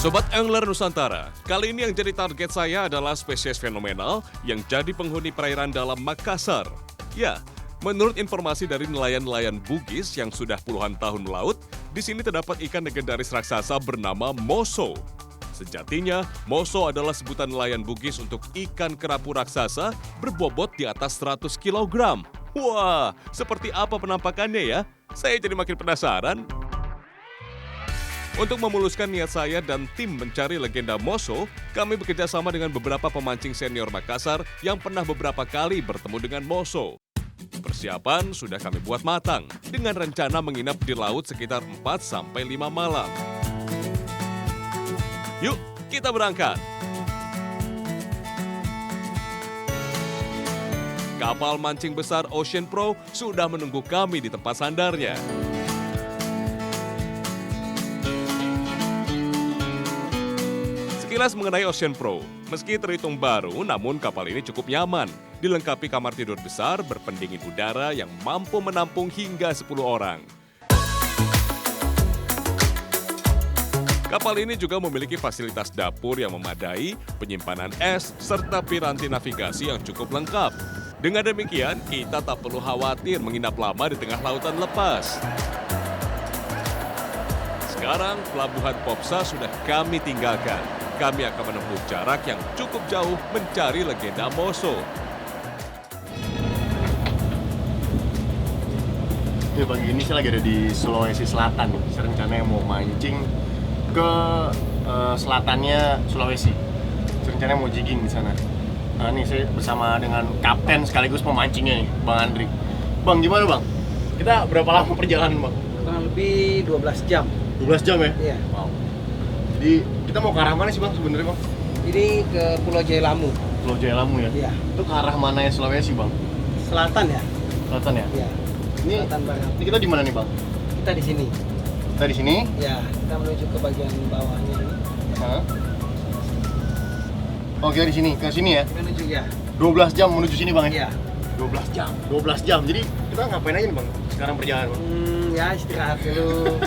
Sobat Angler Nusantara, kali ini yang jadi target saya adalah spesies fenomenal yang jadi penghuni perairan dalam Makassar. Ya, menurut informasi dari nelayan-nelayan Bugis yang sudah puluhan tahun melaut, di sini terdapat ikan legendaris raksasa bernama moso. Sejatinya, moso adalah sebutan nelayan Bugis untuk ikan kerapu raksasa berbobot di atas 100 kg. Wah, seperti apa penampakannya ya? Saya jadi makin penasaran. Untuk memuluskan niat saya dan tim mencari legenda moso, kami bekerja sama dengan beberapa pemancing senior Makassar yang pernah beberapa kali bertemu dengan moso. Persiapan sudah kami buat matang, dengan rencana menginap di laut sekitar 4-5 malam. Yuk, kita berangkat! Kapal mancing besar Ocean Pro sudah menunggu kami di tempat sandarnya. Sekilas mengenai Ocean Pro, meski terhitung baru, namun kapal ini cukup nyaman. Dilengkapi kamar tidur besar berpendingin udara yang mampu menampung hingga 10 orang. Kapal ini juga memiliki fasilitas dapur yang memadai, penyimpanan es, serta piranti navigasi yang cukup lengkap. Dengan demikian, kita tak perlu khawatir menginap lama di tengah lautan lepas. Sekarang, pelabuhan Popsa sudah kami tinggalkan. Kami akan menempuh jarak yang cukup jauh mencari legenda moso. Ya, pagi ini saya lagi ada di Sulawesi Selatan nih. Saya rencananya mau mancing ke selatannya Sulawesi. Saya rencananya mau jigging di sana. Nah, ini saya bersama dengan kapten sekaligus pemancingnya nih, Bang Andri. Bang, gimana Bang? Kita berapa lama perjalanan Bang? Kurang lebih 12 jam. 12 jam ya? Iya. Wow. Jadi kita mau ke arah mana sih Bang sebenarnya Bang? Ini ke Pulau Jaya Lamu. Pulau Jaya Lamu ya? Iya. Itu ke arah mana ya Sulawesi Bang? Selatan ya? Selatan ya? Iya. Ini, Selatan barat. ini kita di mana nih Bang? Kita di sini. Kita di sini? Ya, kita menuju ke bagian bawahnya ini. Hah? Oke, di sini, ke sini ya? Kita menuju ya. 12 jam menuju sini Bang ya? Iya. 12 jam. 12 jam. Jadi kita ngapain aja nih Bang? Sekarang perjalanan Bang? Ya istirahat dulu.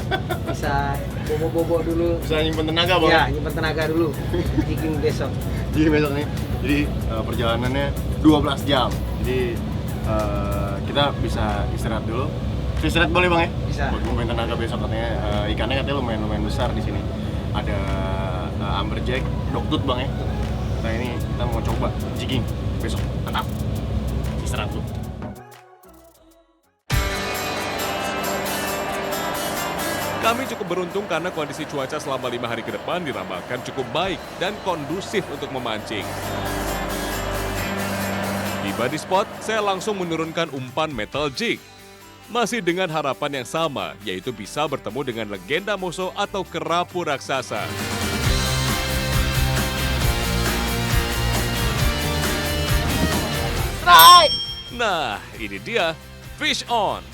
Bisa bobo-bobo dulu. Bisa nyimpen tenaga Bang? Ya, nyimpen tenaga dulu. Jigging besok. Jadi besok nih. Jadi perjalanannya 12 jam. Jadi kita bisa istirahat dulu. Bisa istirahat boleh Bang ya? Bisa. Buat nyimpen tenaga besok katanya. Ikannya katanya lumayan besar di sini. Ada amberjack, dogtooth Bang ya. Nah ini kita mau coba jigging besok. Mantap. Istirahat dulu. Kami cukup beruntung karena kondisi cuaca selama 5 hari ke depan diramalkan cukup baik dan kondusif untuk memancing. Tiba di spot, saya langsung menurunkan umpan metal jig. Masih dengan harapan yang sama, yaitu bisa bertemu dengan legenda moso atau kerapu raksasa. Strike! Nah, ini dia, fish on.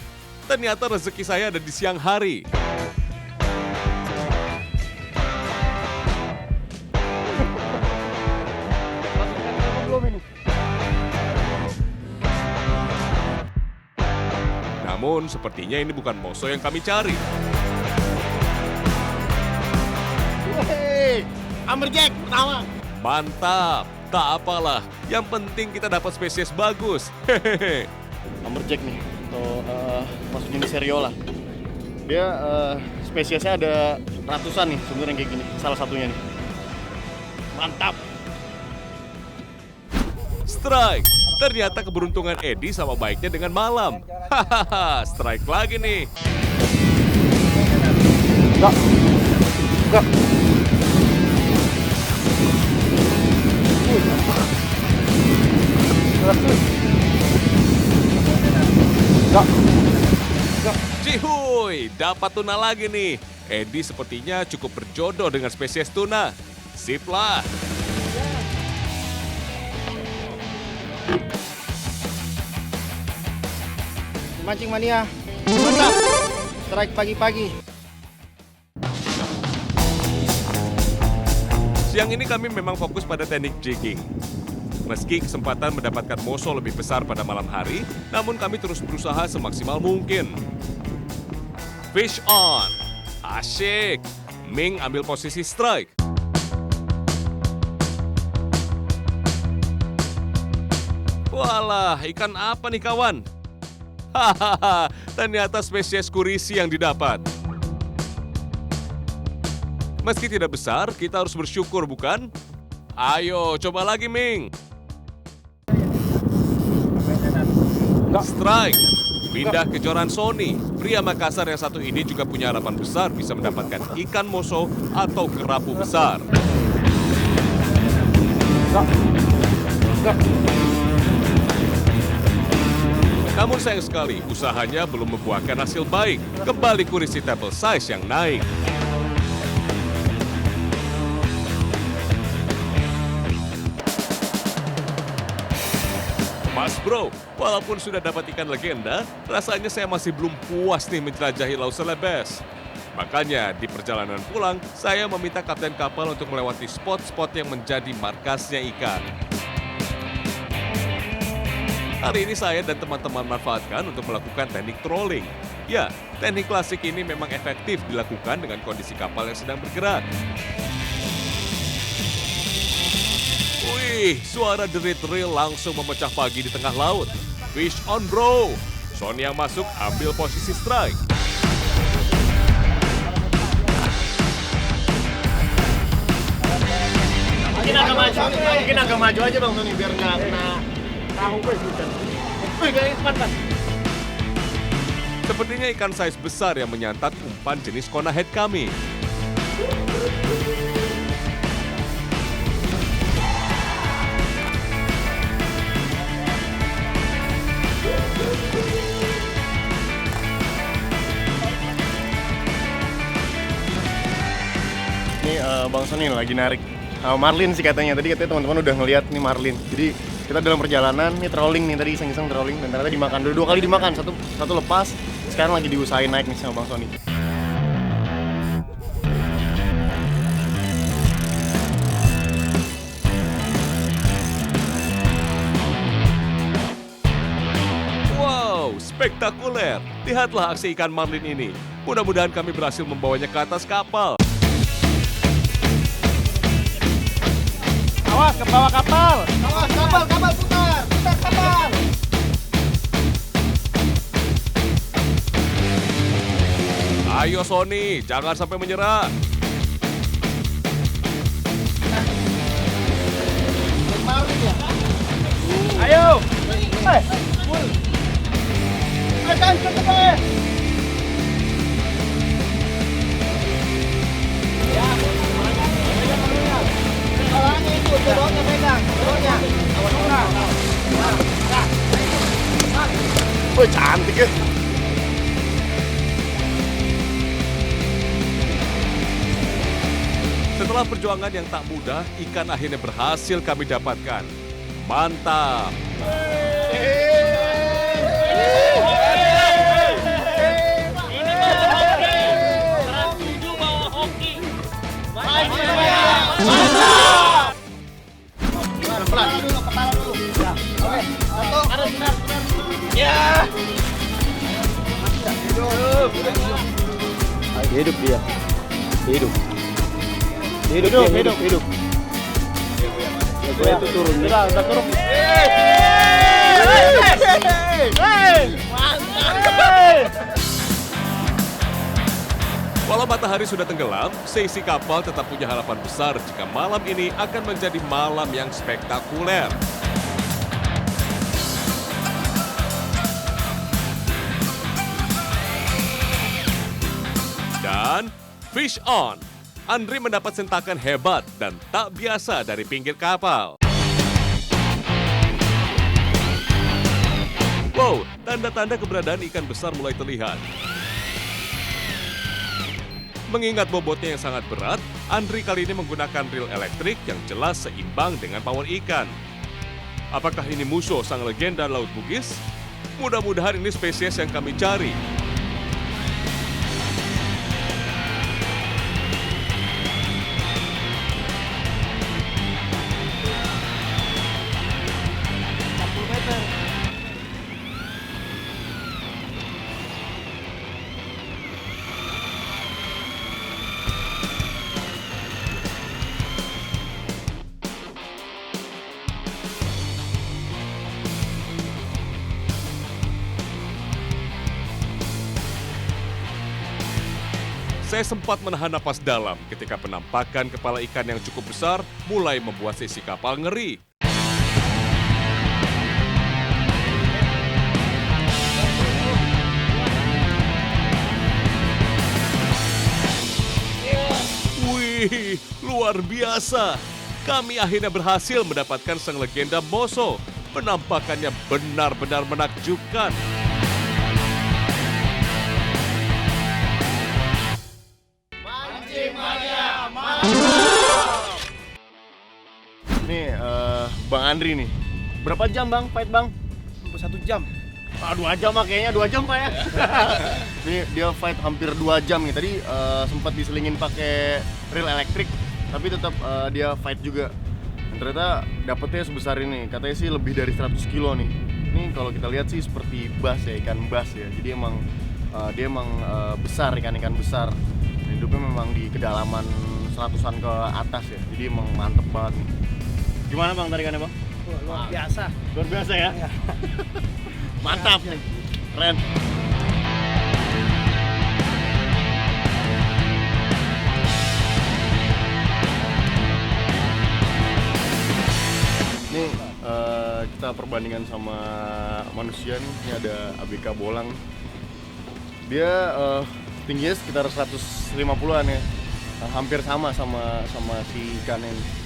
Ternyata rezeki saya ada di siang hari. Namun, sepertinya ini bukan moso yang kami cari. Hey, amberjack pertama. Mantap, tak apalah. Yang penting kita dapat spesies bagus. Hehehe. Amberjack nih, atau masuk jenis seriola. Dia spesiesnya ada ratusan nih sebenarnya kayak gini. Salah satunya nih. Mantap. Strike. Ternyata keberuntungan Edi sama baiknya dengan malam. Hahaha, strike lagi nih. Enggak. Enggak. Cihuy, dapat tuna lagi nih. Edi sepertinya cukup berjodoh dengan spesies tuna. Sip lah. Mancing mania. Mantap. Strike pagi-pagi. Siang ini kami memang fokus pada teknik jigging. Meski kesempatan mendapatkan moso lebih besar pada malam hari, namun kami terus berusaha semaksimal mungkin. Fish on. Asyik. Ming ambil posisi strike. Walah, ikan apa nih kawan? Hahaha, ternyata spesies kurisi yang didapat. Meski tidak besar, kita harus bersyukur bukan? Ayo, coba lagi Ming. Strike. Pindah ke joran Sony. Pria Makassar yang satu ini juga punya harapan besar bisa mendapatkan ikan moso atau kerapu besar. Namun sayang sekali, usahanya belum membuahkan hasil baik. Kembali kurisi table size yang naik. Mas bro, walaupun sudah dapat ikan legenda, rasanya saya masih belum puas nih menjelajahi Laut Celebes. Makanya di perjalanan pulang, saya meminta kapten kapal untuk melewati spot-spot yang menjadi markasnya ikan. Hari ini saya dan teman-teman manfaatkan untuk melakukan teknik trolling. Ya, teknik klasik ini memang efektif dilakukan dengan kondisi kapal yang sedang bergerak. Wih, suara derit reel langsung memecah pagi di tengah laut. Fish on bro. Sony yang masuk ambil posisi strike. Mungkin agak maju aja Bang Sony biar nggak kena tahu gitu. Wih, guys, cepat. Sepertinya ikan size besar yang menyantap umpan jenis conahead kami. Ini Bang Sony lagi narik marlin sih katanya. Tadi katanya teman-teman udah ngeliat nih marlin. Jadi kita dalam perjalanan nih trolling nih, tadi iseng-iseng trolling dan ternyata dimakan. Dua kali dimakan, satu lepas. Sekarang lagi diusahain naik nih sama Bang Sony. Wow, spektakuler. Lihatlah aksi ikan marlin ini. Mudah-mudahan kami berhasil membawanya ke atas kapal. Awas, ke bawah kapal! Awas, kapal putar! Putar kapal! Ayo Sony, jangan sampai menyerah. Ayo! Akan ke bawah! Wih, cantik ya. Setelah perjuangan yang tak mudah, ikan akhirnya berhasil kami dapatkan. Mantap! Hidup dia. Hidup. Ya, itu turun. Udah turun. Walau matahari sudah tenggelam, seisi kapal tetap punya harapan besar jika malam ini akan menjadi malam yang spektakuler. Dan fish on. Andri mendapat sentakan hebat dan tak biasa dari pinggir kapal. Wow, tanda-tanda keberadaan ikan besar mulai terlihat. Mengingat bobotnya yang sangat berat, Andri kali ini menggunakan reel elektrik yang jelas seimbang dengan pawon ikan. Apakah ini musuh sang legenda Laut Bugis? Mudah-mudahan ini spesies yang kami cari. Saya sempat menahan napas dalam ketika penampakan kepala ikan yang cukup besar mulai membuat sisi kapal ngeri. Wih, luar biasa. Kami akhirnya berhasil mendapatkan sang legenda Moso. Penampakannya benar-benar menakjubkan. Nih, Bang Andri nih. Berapa jam Bang fight Bang? 1 jam. 2 jam mah kayaknya 2 jam Pak ya. Nih dia fight hampir 2 jam nih. Tadi sempat diselingin pakai reel elektrik, tapi tetap dia fight juga. Dan ternyata dapetnya sebesar ini. Katanya sih lebih dari 100 kilo nih. Ini kalau kita lihat sih seperti bass ya, ikan bass ya. Jadi emang dia besar, ikan-ikan besar. Dan hidupnya memang di kedalaman 100-an ke atas ya. Jadi emang mantep banget nih. Gimana Bang tarikannya Bang? Luar biasa. Luar biasa ya? Ya. Mantap, keren. Nih kita perbandingan sama manusia nih. Ini ada ABK Bolang. Dia tingginya sekitar 150-an ya. Hampir sama si ikan ini.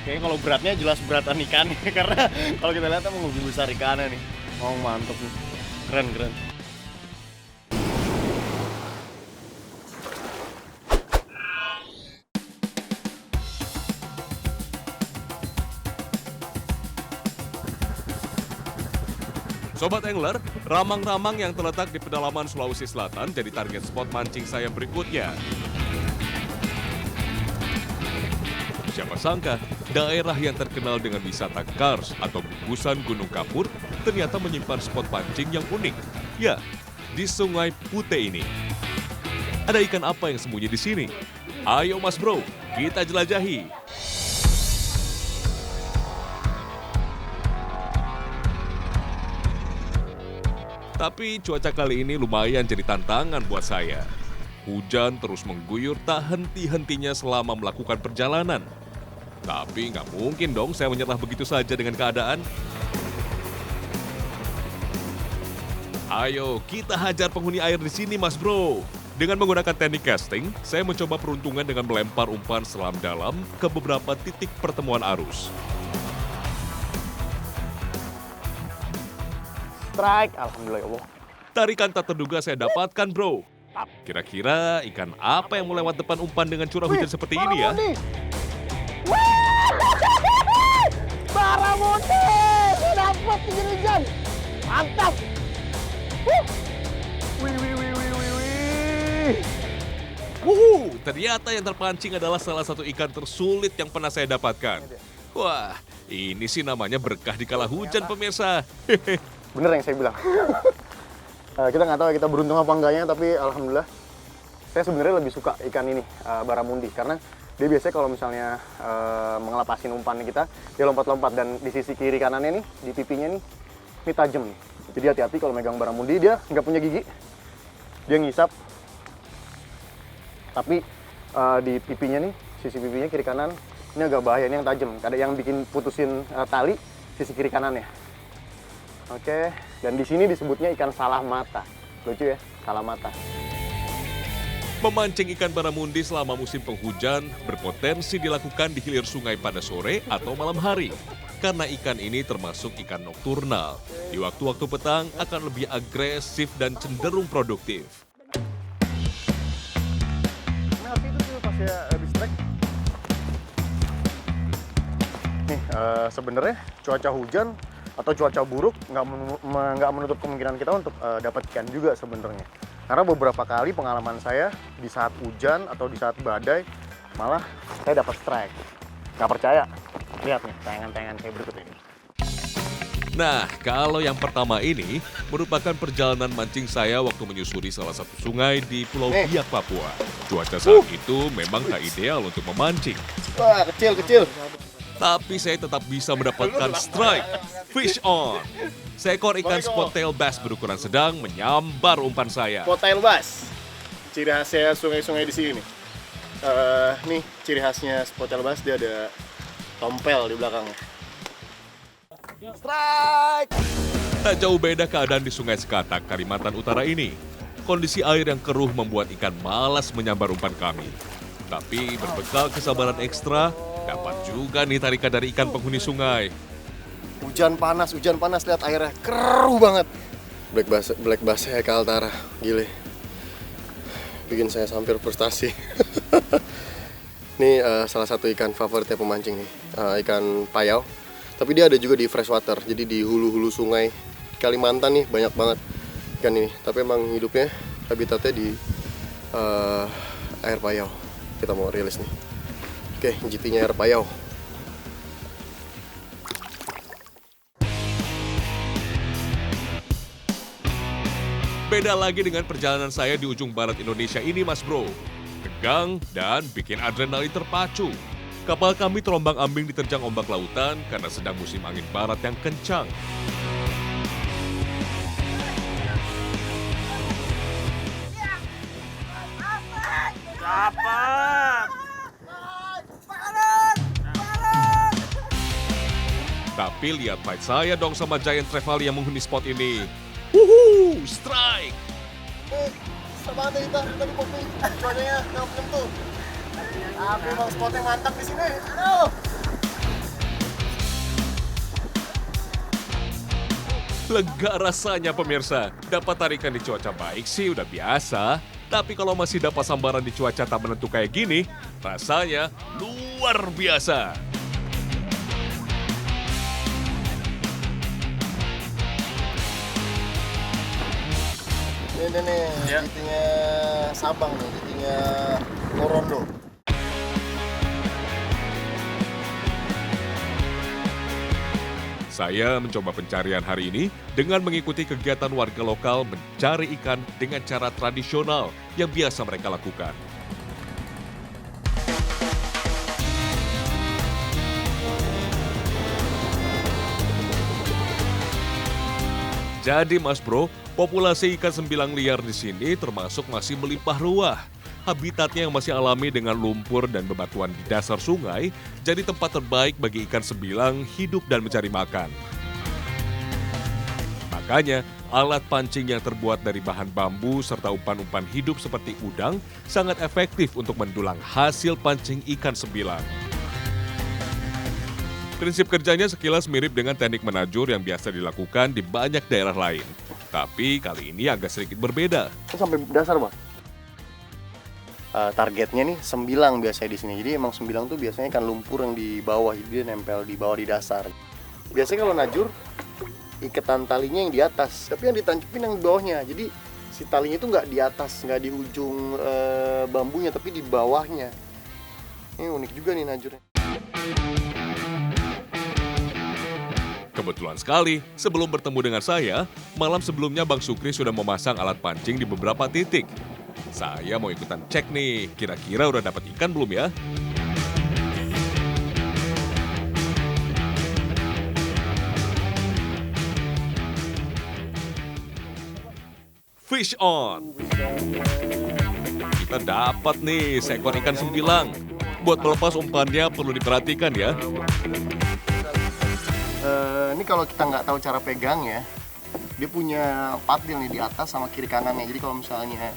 Kayaknya kalau beratnya jelas beratan ikan karena kalau kita lihat emang lebih besar ikannya nih. Oh mantep nih, keren. Sobat Angler, ramang-ramang yang terletak di pedalaman Sulawesi Selatan jadi target spot mancing saya berikutnya. Siapa sangka, daerah yang terkenal dengan wisata kars atau gugusan Gunung Kapur ternyata menyimpan spot pancing yang unik. Ya, di Sungai Putih ini. Ada ikan apa yang sembunyi di sini? Ayo Mas Bro, kita jelajahi. Tapi cuaca kali ini lumayan jadi tantangan buat saya. Hujan terus mengguyur tak henti-hentinya selama melakukan perjalanan. Tapi nggak mungkin dong saya menyerah begitu saja dengan keadaan. Ayo, kita hajar penghuni air di sini, Mas Bro. Dengan menggunakan teknik casting, saya mencoba peruntungan dengan melempar umpan selam dalam ke beberapa titik pertemuan arus. Strike, alhamdulillah ya Allah. Tarikan tak terduga saya dapatkan, Bro. Kira-kira ikan apa yang mau lewat depan umpan dengan curah hujan seperti ini ya? Baramundi, saya dapat hujan. Mantap. Ternyata yang terpancing adalah salah satu ikan tersulit yang pernah saya dapatkan. Wah, ini sih namanya berkah di kala hujan, pemirsa. Bener yang saya bilang. Kita nggak tahu ya kita beruntung apa enggaknya, tapi alhamdulillah saya sebenarnya lebih suka ikan ini, baramundi, karena dia biasanya kalau misalnya ngelepasin umpan kita, dia lompat-lompat dan di sisi kiri kanannya nih, di pipinya nih, ini tajam nih. Jadi hati-hati kalau megang baramundi, dia nggak punya gigi, dia ngisap. Tapi di pipinya nih, sisi pipinya kiri kanan, ini agak bahaya, ini yang tajam. Ada yang bikin putusin tali sisi kiri kanannya. Oke, dan di sini disebutnya ikan salah mata. Lucu ya, salah mata. Memancing ikan baramundi selama musim penghujan berpotensi dilakukan di hilir sungai pada sore atau malam hari. Karena ikan ini termasuk ikan nokturnal. Di waktu-waktu petang akan lebih agresif dan cenderung produktif. Nah, itu tuh pas ya distract. Nih, sebenarnya cuaca hujan atau cuaca buruk nggak menutup kemungkinan kita untuk dapat ikan juga sebenarnya. Karena beberapa kali pengalaman saya di saat hujan atau di saat badai malah saya dapat strike. Nggak percaya? Lihat nih tayangan-tayangan kayak berikut ini. Nah, kalau yang pertama ini merupakan perjalanan mancing saya waktu menyusuri salah satu sungai di Pulau Biak, Papua. Cuaca saat itu memang tak ideal untuk memancing. Wah, kecil. Tapi saya tetap bisa mendapatkan strike. Fish on. Seekor ikan spot tail bass berukuran sedang menyambar umpan saya. Spot tail bass. ciri khasnya sungai-sungai di sini nih. Nih ciri khasnya spot Elbas, dia ada tompel di belakangnya. Strike! Tak jauh beda keadaan di Sungai Sekatak, Kalimantan Utara ini. Kondisi air yang keruh membuat ikan malas menyambar umpan kami. Tapi berbekal kesabaran ekstra, dapat juga nih tarikan dari ikan penghuni sungai. Hujan panas, lihat airnya keruh banget. Black bass ya Kaltara, gile. Bikin saya hampir frustasi. Ini salah satu ikan favoritnya pemancing nih, ikan payau. Tapi dia ada juga di freshwater, jadi di hulu-hulu sungai di Kalimantan nih banyak banget ikan ini. Tapi emang hidupnya, habitatnya di air payau. Kita mau rilis nih. Oke, GT-nya air payau. Beda lagi dengan perjalanan saya di ujung barat Indonesia ini, Mas Bro. Tegang dan bikin adrenalin terpacu. Kapal kami terombang-ambing diterjang ombak lautan karena sedang musim angin barat yang kencang. Tapi lihat fight saya dong sama Giant Trevally yang menghuni spot ini. Wuhu, strike! Sama ada kita tadi kopi, cuacanya nggak menentu. Tapi emang spotnya mantap di sini. Aduh! Lega rasanya pemirsa, dapat tarikan di cuaca baik sih udah biasa. Tapi kalau masih dapat sambaran di cuaca tak menentu kayak gini, rasanya luar biasa. Ini nih, GT-nya Sabang nih, GT-nya Morondo. Saya mencoba pencarian hari ini dengan mengikuti kegiatan warga lokal mencari ikan dengan cara tradisional yang biasa mereka lakukan. Jadi Mas Bro, populasi ikan sembilang liar di sini termasuk masih melimpah ruah. Habitatnya yang masih alami dengan lumpur dan bebatuan di dasar sungai jadi tempat terbaik bagi ikan sembilang hidup dan mencari makan. Makanya, alat pancing yang terbuat dari bahan bambu serta umpan-umpan hidup seperti udang sangat efektif untuk mendulang hasil pancing ikan sembilang. Prinsip kerjanya sekilas mirip dengan teknik menajur yang biasa dilakukan di banyak daerah lain. Tapi kali ini agak sedikit berbeda. Sampai dasar, Bang. Targetnya nih sembilang biasanya di sini. Jadi emang sembilang tuh biasanya kan lumpur yang di bawah, jadi dia nempel di bawah di dasar. Biasanya kalau najur ikatan talinya yang di atas, tapi yang ditancapin yang di bawahnya. Jadi si talinya itu nggak di atas, nggak di ujung bambunya, tapi di bawahnya. Ini unik juga nih najurnya. Kebetulan sekali, sebelum bertemu dengan saya, malam sebelumnya Bang Sukri sudah memasang alat pancing di beberapa titik. Saya mau ikutan cek nih, kira-kira udah dapat ikan belum ya? Fish on! Kita dapat nih seekor ikan sembilang. Buat melepas umpannya perlu diperhatikan ya. Ini kalau kita nggak tahu cara pegang ya, dia punya patil nih di atas sama kiri kanannya. Jadi kalau misalnya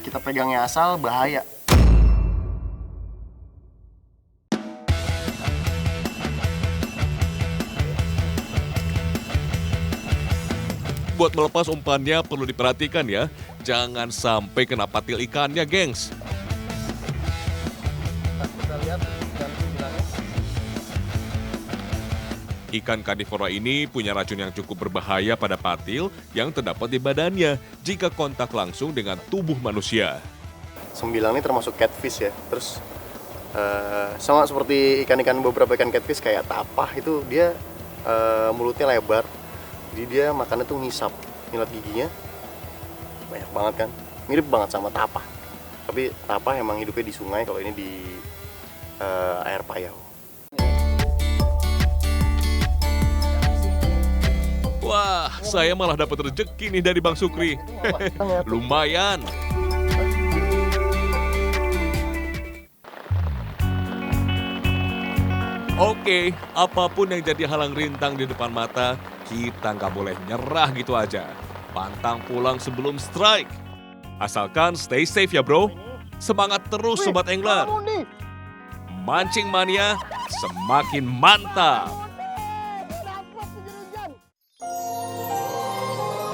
kita pegangnya asal, bahaya. Buat melepas umpannya perlu diperhatikan ya, jangan sampai kena patil ikannya, gengs. Kita lihat ikan sembilangnya. Ikan karnivora ini punya racun yang cukup berbahaya pada patil yang terdapat di badannya jika kontak langsung dengan tubuh manusia. Sembilang ini termasuk catfish ya. Terus sama seperti beberapa ikan catfish kayak tapah itu dia mulutnya lebar. Jadi dia makannya tuh ngisap, nyilat giginya banyak banget kan. Mirip banget sama tapah. Tapi tapah emang hidupnya di sungai, kalau ini di air payau. Wah, saya malah dapat rezeki nih dari Bang Sukri. Lumayan. Oke, apapun yang jadi halang rintang di depan mata, kita nggak boleh nyerah gitu aja. Pantang pulang sebelum strike. Asalkan stay safe ya bro. Semangat terus Sobat Angler. Mancing Mania semakin mantap.